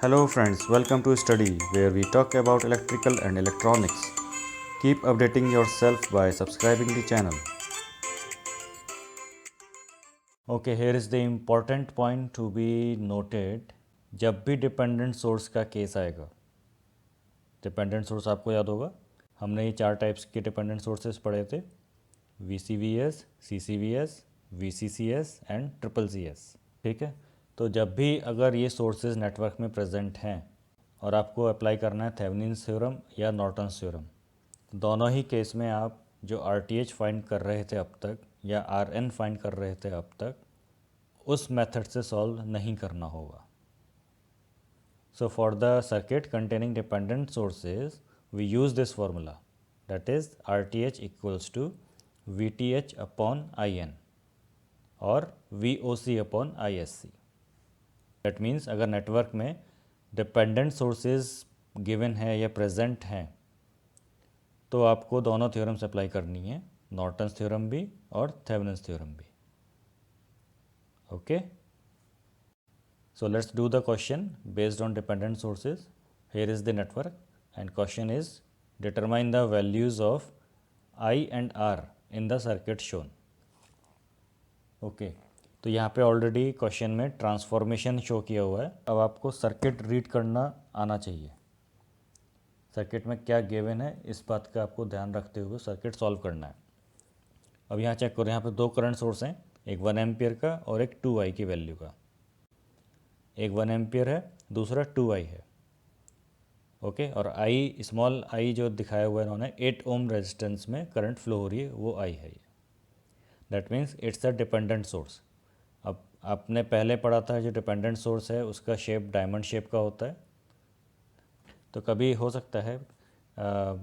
Hello friends, welcome to Study where we talk about electrical and electronics. Keep updating yourself by subscribing the channel. Okay, here is the important point to be noted. जब भी dependent source का case आएगा, dependent source आपको याद होगा, हमने ये 4 types के डिपेंडेंट सोर्सेज पढ़े थे, VCVS, CCVS, VCCS and CCCS. ठीक है, तो जब भी अगर ये सोर्सेज नेटवर्क में प्रेजेंट हैं और आपको अप्लाई करना है थेवेनिन्स थ्योरम या नॉर्टन्स थ्योरम, दोनों ही केस में आप जो RTH फाइंड कर रहे थे अब तक या RN फाइंड कर रहे थे अब तक, उस मेथड से सॉल्व नहीं करना होगा. So for the circuit containing dependent sources, we use this formula, that is RTH equals to VTH upon IN or VOC upon ISC. That means अगर नेटवर्क में डिपेंडेंट सोर्सेज गिवन है या present हैं तो आपको दोनों थ्योरम्स अप्लाई करनी है, नॉर्टन्स थ्योरम भी और थेवेनिन्स थ्योरम भी. Okay, so let's do the question based on dependent sources. Here is the network and question is determine the values of I and R in the circuit shown. Okay, तो यहाँ पे already question में transformation show किया हुआ है. अब आपको circuit read करना आना चाहिए. सर्किट में क्या गिवन है इस बात का आपको ध्यान रखते हुए सर्किट सॉल्व करना है. अब यहाँ चेक करो, यहाँ पे 2 करंट सोर्स हैं, एक 1 एम्पियर का और एक 2i की वैल्यू का. एक 1 एम्पियर है, दूसरा 2i है. ओके, और i स्मॉल i जो दिखाया हुआ है इन्होंने 8 ओम रेजिस्टेंस में करंट फ्लो हो रही है, वो i है. That means it's a dependent source. अब आपने पहले पढ़ा था जो डिपेंडेंट सोर्स है उसका शेप डायमंड शेप का होता है. तो कभी हो सकता है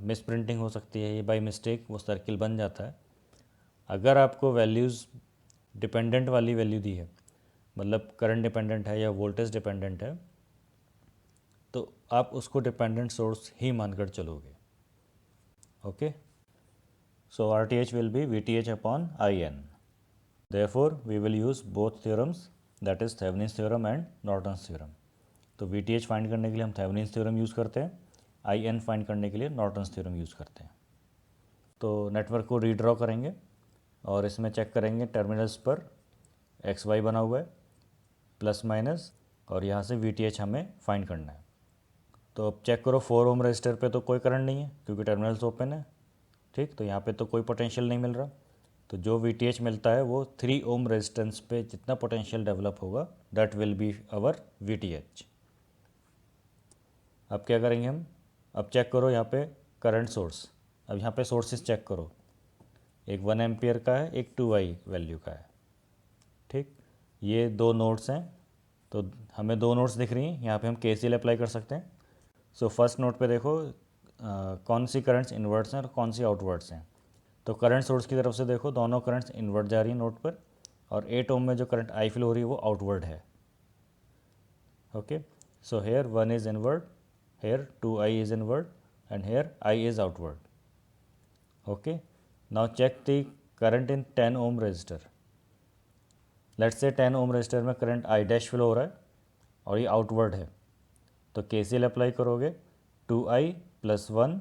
मिस प्रिंटिंग हो सकती है, ये बाई मिस्टेक वो सर्किल बन जाता है. अगर आपको वैल्यूज़ डिपेंडेंट वाली वैल्यू दी है, मतलब करंट डिपेंडेंट है या वोल्टेज डिपेंडेंट है, तो आप उसको डिपेंडेंट सोर्स ही मानकर चलोगे. Okay, so RTH will be VTH upon IN. Therefore we will use both theorems, that is Thevenin's theorem and Norton's theorem. तो VTH फाइंड करने के लिए हम थेवेनिन्स थ्योरम यूज़ करते हैं, IN फाइंड करने के लिए नॉर्टन्स थ्योरम यूज़ करते हैं. तो नेटवर्क को रीड्रॉ करेंगे और इसमें चेक करेंगे टर्मिनल्स पर XY बना हुआ है प्लस माइनस, और यहाँ से VTH हमें फाइंड करना है. तो अब चेक करो 4 ओम रजिस्टर पे तो कोई करंट नहीं है क्योंकि टर्मिनल्स ओपन है. ठीक, तो यहाँ पे तो कोई पोटेंशियल नहीं मिल रहा. तो जो VTH मिलता है वो 3 ओम रेजिस्टेंस पे जितना पोटेंशियल डेवलप होगा that will be our VTH. अब क्या करेंगे हम, अब चेक करो यहाँ पे करंट सोर्स. अब यहाँ पे सोर्सेज चेक करो, एक 1 एम्पियर का है, एक 2i वैल्यू का है. ठीक, ये 2 नोड्स हैं, तो हमें 2 नोड्स दिख रही हैं, यहाँ पे हम KCL अप्लाई कर सकते हैं. सो फर्स्ट नोड पे देखो कौन सी करंट्स इनवर्ट्स हैं और कौन सी आउटवर्ड्स हैं. तो करंट सोर्स की तरफ से देखो दोनों करंट्स इनवर्ट जा रही हैं नोड पर, और 8 ओम में जो करंट आई फ्लो हो रही है वो आउटवर्ड है. Okay, so here 1 is invert, here 2i is invert and here i is outward. Okay, now check the current in 10 ohm resistor. Let's say 10 ohm resistor में करंट I डैश फ्लो हो रहा है और ये outward है. तो KCL apply करोगे, 2i plus 1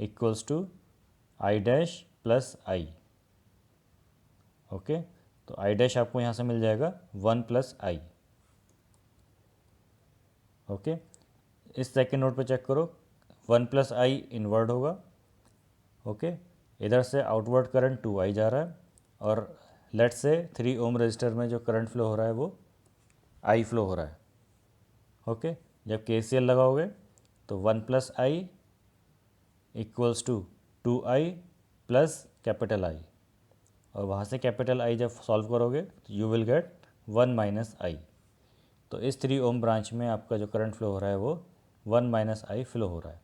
equals to I dash plus i. Okay, तो I डैश आपको यहाँ से मिल जाएगा 1 प्लस i. ओके, इस सेकेंड नोट पे चेक करो, 1 प्लस i इनवर्ड होगा. ओके, इधर से आउटवर्ड करंट 2i जा रहा है और लेट्स से 3 ओम रजिस्टर में जो करंट फ्लो हो रहा है वो i फ्लो हो रहा है. ओके, जब KCL लगाओगे तो 1 plus i equals to 2i plus capital I, और वहाँ से कैपिटल I जब सॉल्व करोगे तो you will get 1 minus i. तो इस 3 ओम ब्रांच में आपका जो करंट फ्लो हो रहा है वो 1 माइनस i फ्लो हो रहा है.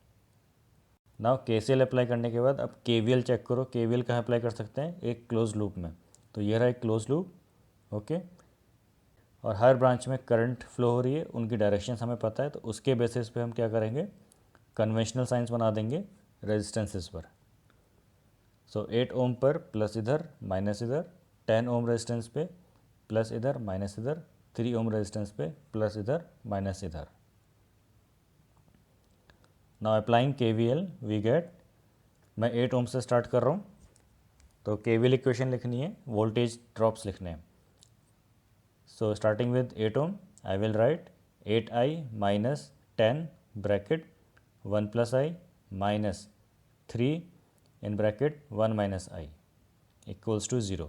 नाउ KCL अप्लाई करने के बाद अब KVL चेक करो. KVL कहाँ अप्लाई कर सकते हैं, एक क्लोज लूप में. तो ये रहा एक क्लोज लूप. ओके, और हर ब्रांच में करंट फ्लो हो रही है, उनकी डायरेक्शन हमें पता है, तो उसके बेसिस पे हम क्या करेंगे, कन्वेंशनल साइंस बना देंगे रेजिस्टेंसेस पर. सो 8 ओम पर प्लस इधर माइनस इधर, 10 ओम रेजिस्टेंस पे प्लस इधर माइनस इधर, 3 ओम रेजिस्टेंस पे प्लस इधर माइनस इधर. Now applying KVL we get, मैं 8 ओम से स्टार्ट कर रहा हूँ, तो KVL इक्वेशन लिखनी है, वोल्टेज ड्रॉप्स लिखने हैं. So starting with 8 ohm I will write 8I minus 10 bracket 1 plus I minus 3 in bracket 1 minus I equals to 0.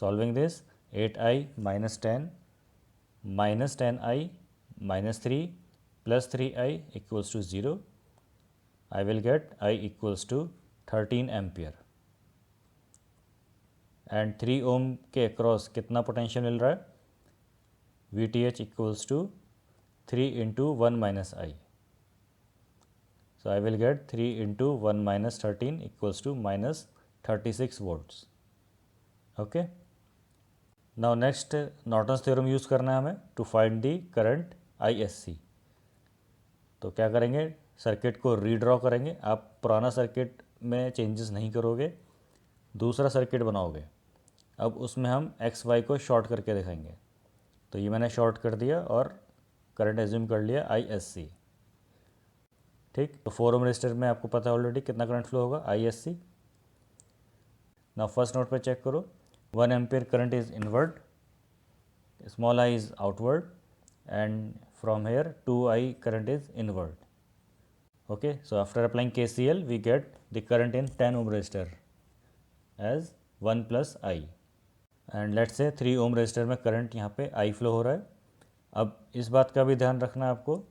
Solving this, 8I minus 10 minus 10I minus 3 plus 3I equals to 0. I will get I equals to 13 ampere. And 3 ohm के across कितना potential मिल रहा है? VTH equals to 3 into 1 minus I. So I will get 3 into 1 minus 13 equals to minus 36 volts. Okay. Now next Norton's theorem use करना है हमें to find the current ISC. तो क्या करेंगे, सर्किट को रीड्रॉ करेंगे. आप पुराना सर्किट में चेंजेस नहीं करोगे, दूसरा सर्किट बनाओगे. अब उसमें हम XY को शॉर्ट करके दिखाएंगे. तो ये मैंने शॉर्ट कर दिया और करंट एज्यूम कर लिया ISC. ठीक, तो 4 ओम रेजिस्टर में आपको पता है ऑलरेडी कितना करंट फ्लो होगा ISC. नाउ फर्स्ट नोट पे चेक करो, 1 ampere current is inward, small I is outward, and from here 2I current is inward. Okay, so after applying KCL we get the current in 10 ohm resistor as 1 plus I, and let's say 3 ohm resistor में current यहाँ पे I flow हो रहा है. अब इस बात का भी ध्यान रखना है आपको,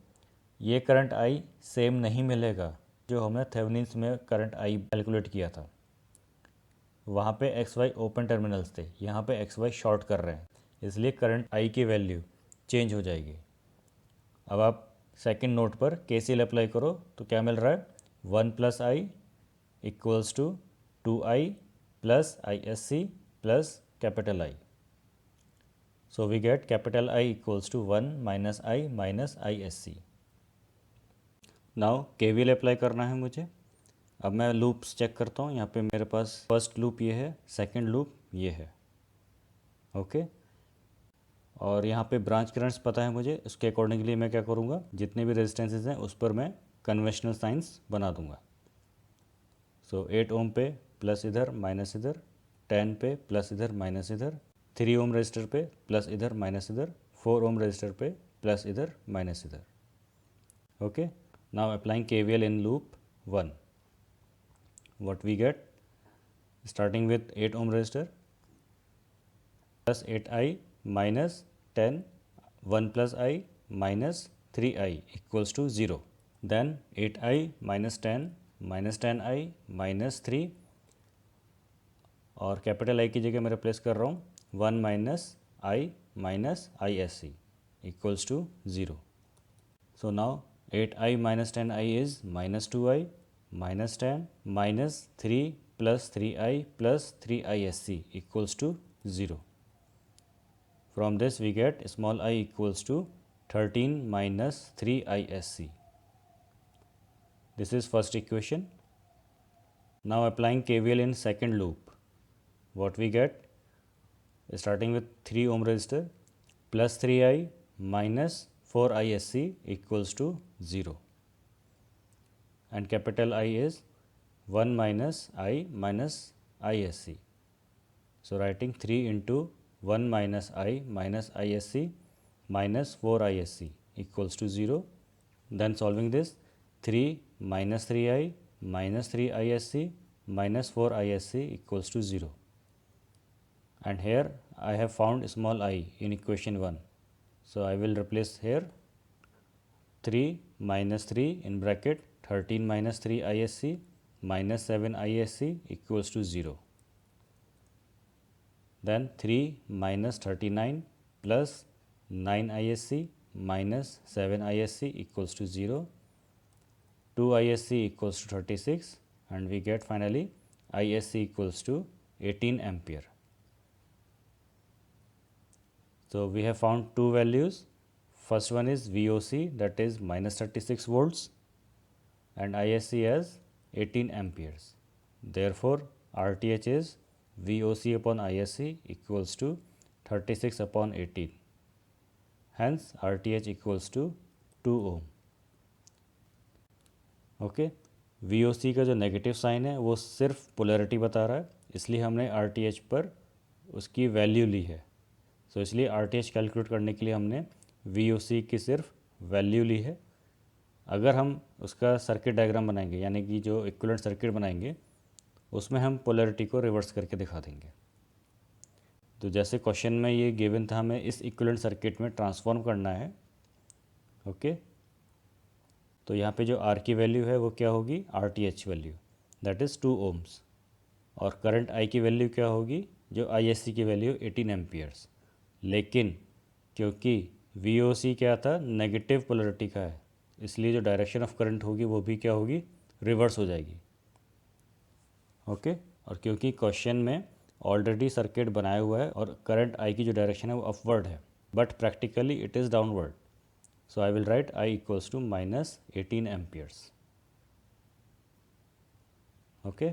ये करंट I सेम नहीं मिलेगा जो हमने थेवेनिन्स में करंट I कैलकुलेट किया था. वहाँ पे XY ओपन टर्मिनल्स थे, यहाँ पे XY शॉर्ट कर रहे हैं, इसलिए करंट I की वैल्यू चेंज हो जाएगी. अब आप सेकंड नोट पर KCL अप्लाई करो तो क्या मिल रहा है, 1 plus I equals to 2I plus ISC plus capital I. So we get capital I equals to 1 minus I minus ISC. Now KVL apply करना है मुझे. अब मैं लूप्स चेक करता हूँ. यहाँ पे मेरे पास फर्स्ट लूप ये है, सेकंड लूप ये है. ओके, और यहाँ पे ब्रांच करंट्स पता है मुझे, उसके अकॉर्डिंगली मैं क्या करूँगा, जितने भी रेजिस्टेंसेज हैं उस पर मैं कन्वेंशनल साइंस बना दूँगा. सो 8 ओम पे प्लस इधर माइनस इधर, 10 पे प्लस इधर माइनस इधर, 3 ओम रजिस्टर पे प्लस इधर माइनस इधर, 4 ओम रजिस्टर पे प्लस इधर माइनस इधर. Okay, now applying KVL in loop 1. What we get, starting with 8 ohm resistor plus 8I minus 10, 1 plus I minus 3I equals to 0. Then 8I minus 10 minus 10I minus 3, और capital I की जगह मैं replace कर रहा हूँ 1 minus I minus ISC equals to 0. So now 8I minus 10I is minus 2I minus 10 minus 3 plus 3I plus 3ISC equals to 0. From this we get small I equals to 13 minus 3ISC. This is first equation. Now applying KVL in second loop, what we get, starting with 3 ohm resistor plus 3I minus 4ISC equals to 0. And capital I is 1 minus I minus ISC. So writing 3 into 1 minus I minus ISC minus 4 ISC equals to 0. Then solving this, 3 minus 3I minus 3 ISC minus 4 ISC equals to 0. And here I have found small I in equation 1. So I will replace here 3 minus 3 in bracket 13 minus 3 ISC minus 7 ISC equals to 0. Then 3 minus 39 plus 9 ISC minus 7 ISC equals to 0. 2 ISC equals to 36, and we get finally ISC equals to 18 ampere. So we have found two values. First one is VOC, that is minus 36 volts, and ISC as 18 amperes. Therefore RTH is VOC upon ISC equals to 36 upon 18. Hence RTH equals to 2 ohm. Okay, VOC का जो negative sign है वो सिर्फ polarity बता रहा है, इसलिए हमने RTH पर उसकी वैल्यू ली है। सो इसलिए RTH कैलकुलेट करने के लिए हमने VOC की सिर्फ वैल्यू ली है। अगर हम उसका सर्किट डायग्राम बनाएंगे, यानी कि जो इक्विवेलेंट सर्किट बनाएंगे, उसमें हम पोलैरिटी को रिवर्स करके दिखा देंगे। तो जैसे क्वेश्चन में ये गिवन था, हमें इस इक्विवेलेंट सर्किट में ट्रांसफॉर्म करना है। ओके, तो यहाँ पे जो R की वैल्यू है वो क्या होगी, RTH value, that is 2 ohms। और करंट I की वैल्यू क्या होगी, जो ISC की वैल्यू 18 एम्पियर्स। लेकिन क्योंकि VOC क्या था, नेगेटिव पोलैरिटी का है, इसलिए जो डायरेक्शन ऑफ करंट होगी वो भी क्या होगी, रिवर्स हो जाएगी। ओके, और क्योंकि क्वेश्चन में ऑलरेडी सर्किट बनाया हुआ है और करंट I की जो डायरेक्शन है वो अपवर्ड है, but practically it is downward. So I will write I equals to minus 18 amperes. Okay.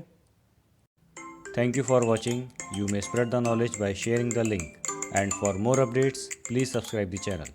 Thank you for watching. You may spread the knowledge by sharing the link. And for more updates, please subscribe the channel.